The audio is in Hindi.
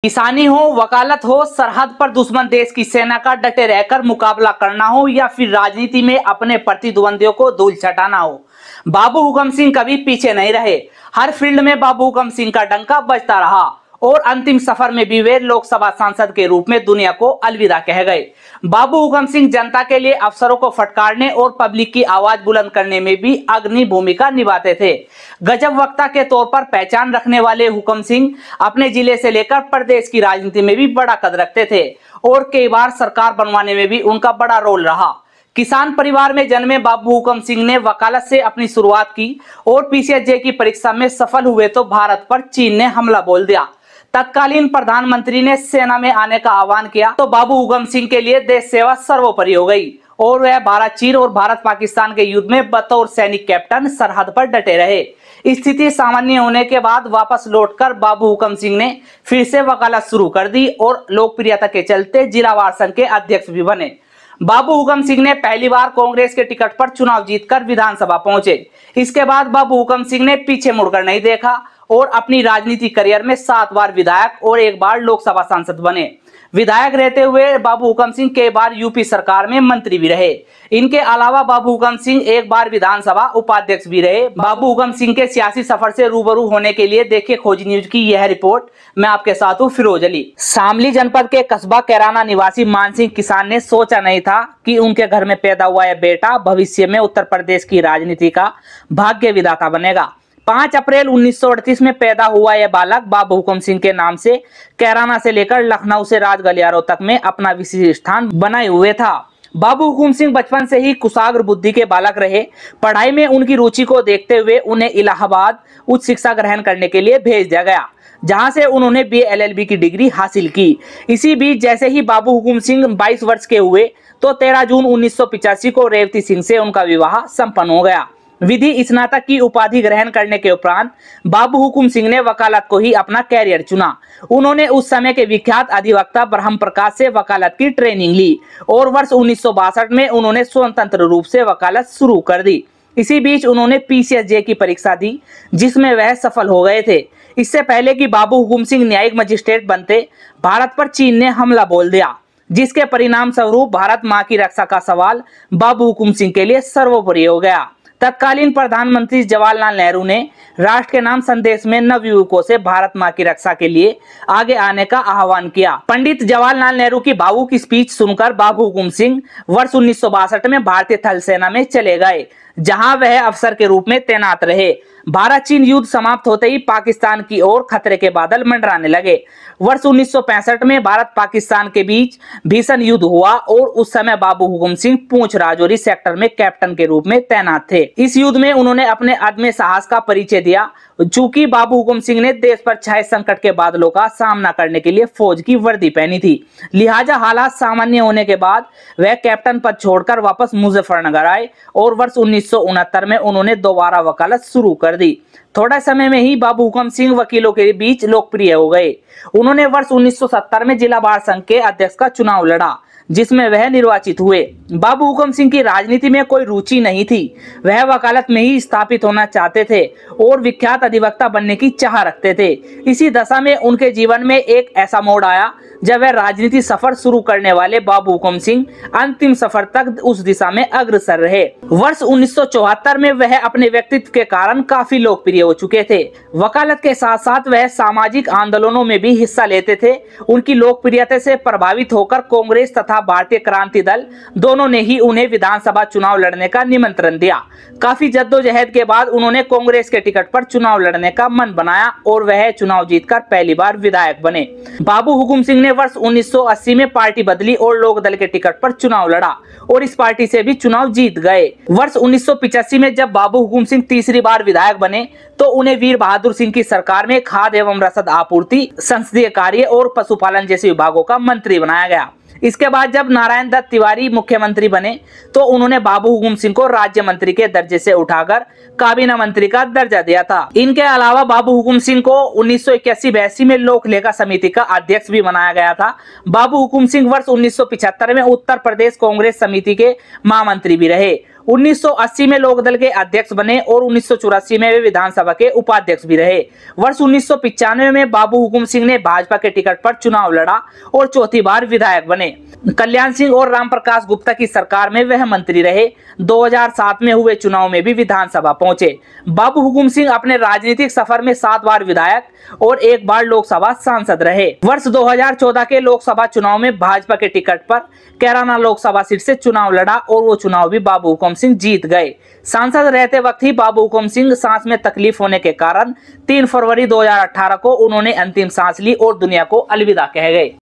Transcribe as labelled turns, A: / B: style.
A: किसानी हो, वकालत हो, सरहद पर दुश्मन देश की सेना का डटे रहकर मुकाबला करना हो या फिर राजनीति में अपने प्रतिद्वंदियों को धूल चटाना हो, बाबू हुकम सिंह कभी पीछे नहीं रहे। हर फील्ड में बाबू हुकम सिंह का डंका बजता रहा और अंतिम सफर में भी वे लोकसभा सांसद के रूप में दुनिया को अलविदा कह गए। बाबू हुकम सिंह जनता के लिए अफसरों को फटकारने और पब्लिक की आवाज बुलंद करने में भी अग्रणी भूमिका निभाते थे। गजब वक्ता के तौर पर पहचान रखने वाले हुकम सिंह अपने जिले से लेकर प्रदेश की राजनीति में भी बड़ा कद रखते थे और कई बार सरकार बनवाने में भी उनका बड़ा रोल रहा। किसान परिवार में जन्मे बाबू हुकम सिंह ने वकालत से अपनी शुरुआत की और पीसीएसजे की परीक्षा में सफल हुए तो भारत पर चीन ने हमला बोल दिया। तत्कालीन प्रधानमंत्री ने सेना में आने का आह्वान किया तो बाबू हुकम सिंह के लिए देश सेवा सर्वोपरि हो गई और वह भारत चीन और भारत पाकिस्तान के युद्ध में बतौर सैनिक कैप्टन सरहद पर डटे रहे। स्थिति सामान्य होने के बाद वापस लौटकर बाबू हुकम सिंह ने फिर से वकालत शुरू कर दी और लोकप्रियता के चलते जिलावार संघ के अध्यक्ष भी बने। बाबू हुकम सिंह ने पहली बार कांग्रेस के टिकट पर चुनाव जीतकर विधानसभा पहुंचे। इसके बाद बाबू हुकम सिंह ने पीछे मुड़कर नहीं देखा और अपनी राजनीतिक करियर में 7 बार विधायक और 1 बार लोकसभा सांसद बने। विधायक रहते हुए बाबू हुकम सिंह कई बार यूपी सरकार में मंत्री भी रहे। इनके अलावा बाबू हुकम सिंह 1 बार विधानसभा उपाध्यक्ष भी रहे। बाबू हुकम सिंह के सियासी सफर से रूबरू होने के लिए देखिए खोज न्यूज की यह रिपोर्ट। मैं आपके साथ हूँ फिरोज अली। शामली जनपद के कस्बा कैराना निवासी मान सिंह किसान ने सोचा नहीं था कि उनके घर में पैदा हुआ यह बेटा भविष्य में उत्तर प्रदेश की राजनीति का भाग्य विधाता बनेगा। 5 अप्रैल 1938 में पैदा हुआ यह बालक बाबू हुकम सिंह के नाम से कैराना से लेकर लखनऊ से राज गलियारों तक में अपना विशिष्ट स्थान बनाए हुए था। बाबू हुकम सिंह बचपन से ही कुशाग्र बुद्धि के बालक रहे। पढ़ाई में उनकी रुचि को देखते हुए उन्हें इलाहाबाद उच्च शिक्षा ग्रहण करने के लिए भेज दिया गया, जहां से उन्होंने BA LLB की डिग्री हासिल की। इसी बीच जैसे ही बाबू हुकम सिंह 22 वर्ष के हुए तो 13 जून 1985 को रेवती सिंह से उनका विवाह संपन्न हो गया। विधि स्नातक की उपाधि ग्रहण करने के उपरांत बाबू हुकम सिंह ने वकालत को ही अपना कैरियर चुना। उन्होंने उस समय के विख्यात अधिवक्ता ब्रह्म प्रकाश से वकालत की ट्रेनिंग ली और वर्ष 1962 में उन्होंने स्वतंत्र रूप से वकालत शुरू कर दी। इसी बीच उन्होंने पीसीएसजे की परीक्षा दी जिसमें वह सफल हो गए थे। इससे पहले कि बाबू हुकम सिंह न्यायिक मजिस्ट्रेट बनते, भारत पर चीन ने हमला बोल दिया, जिसके परिणाम स्वरूप भारत माँ की रक्षा का सवाल बाबू हुकम सिंह के लिए सर्वोपरि हो गया। तत्कालीन प्रधानमंत्री जवाहरलाल नेहरू ने राष्ट्र के नाम संदेश में नवयुवकों से भारत माँ की रक्षा के लिए आगे आने का आह्वान किया। पंडित जवाहरलाल नेहरू की भावुक स्पीच सुनकर बाबू हुकम सिंह वर्ष 1962 में भारतीय थल सेना में चले गए, जहां वह अफसर के रूप में तैनात रहे। भारत चीन युद्ध समाप्त होते ही पाकिस्तान की ओर खतरे के बादल मंडराने लगे। वर्ष 1965 में भारत पाकिस्तान के बीच भीषण युद्ध हुआ और उस समय बाबू हुकम सिंह पूंछ राजौरी सेक्टर में कैप्टन के रूप में तैनात थे। इस युद्ध में उन्होंने अपने अदम्य साहस का परिचय दिया। चूंकि बाबू हुकम सिंह ने देश पर छाए संकट के बादलों का सामना करने के लिए फौज की वर्दी पहनी थी, लिहाजा हालात सामान्य होने के बाद वह कैप्टन पद छोड़कर वापस मुजफ्फरनगर आए और वर्ष 1969 में उन्होंने दोबारा वकालत शुरू कर दी। थोड़ा समय में ही बाबू हुकम सिंह वकीलों के बीच लोकप्रिय हो गए। उन्होंने वर्ष 1970 में जिला बार संघ के अध्यक्ष का चुनाव लड़ा, जिसमें वह निर्वाचित हुए। बाबू हुकम सिंह की राजनीति में कोई रुचि नहीं थी, वह वकालत में ही स्थापित होना चाहते थे और विख्यात अधिवक्ता बनने की चाह रखते थे। इसी दशा में उनके जीवन में एक ऐसा मोड़ आया जब वह राजनीति सफर शुरू करने वाले बाबू हुकम सिंह अंतिम सफर तक उस दिशा में अग्रसर रहे। वर्ष 1974 में वह अपने व्यक्तित्व के कारण काफी लोकप्रिय हो चुके थे। वकालत के साथ साथ वह सामाजिक आंदोलनों में भी हिस्सा लेते थे। उनकी लोकप्रियता से प्रभावित होकर कांग्रेस तथा भारतीय क्रांति दल दोनों ने ही उन्हें विधानसभा चुनाव लड़ने का निमंत्रण दिया। काफी जद्दोजहद के बाद उन्होंने कांग्रेस के टिकट पर चुनाव लड़ने का मन बनाया और वह चुनाव जीतकर पहली बार विधायक बने। बाबू हुकम सिंह ने वर्ष 1980 में पार्टी बदली और लोक दल के टिकट पर चुनाव लड़ा और इस पार्टी से भी चुनाव जीत गए। वर्ष 1985 में जब बाबू हुकम सिंह तीसरी बार विधायक बने तो उन्हें वीर बहादुर सिंह की सरकार में खाद्य एवं रसद आपूर्ति, संसदीय कार्य और पशुपालन जैसे विभागों का मंत्री बनाया गया। इसके बाद जब नारायण दत्त तिवारी मुख्यमंत्री बने तो उन्होंने बाबू हुकम सिंह को राज्य मंत्री के दर्जे से उठाकर काबीना मंत्री का दर्जा दिया था। इनके अलावा बाबू हुकम सिंह को 1981-82 में लोक लेखा समिति का अध्यक्ष भी बनाया गया था। बाबू हुकम सिंह वर्ष 1975 में उत्तर प्रदेश कांग्रेस समिति के महामंत्री भी रहे। 1980 में लोकदल के अध्यक्ष बने और 1984 में वे विधानसभा के उपाध्यक्ष भी रहे। वर्ष 1995 में बाबू हुकुम सिंह ने भाजपा के टिकट पर चुनाव लड़ा और चौथी बार विधायक बने। कल्याण सिंह और राम प्रकाश गुप्ता की सरकार में वह मंत्री रहे। 2007 में हुए चुनाव में भी विधानसभा पहुंचे। बाबू हुकुम सिंह अपने राजनीतिक सफर में 7 बार विधायक और 1 बार लोकसभा सांसद रहे। वर्ष 2014 के लोकसभा चुनाव में भाजपा के टिकट पर कैराना लोकसभा सीट से चुनाव लड़ा और वो चुनाव भी बाबू हुकुम सिंह जीत गए। सांसद रहते वक्त ही बाबू हुकुम सिंह सांस में तकलीफ होने के कारण 3 फरवरी 2018 को उन्होंने अंतिम सांस ली और दुनिया को अलविदा कह गए।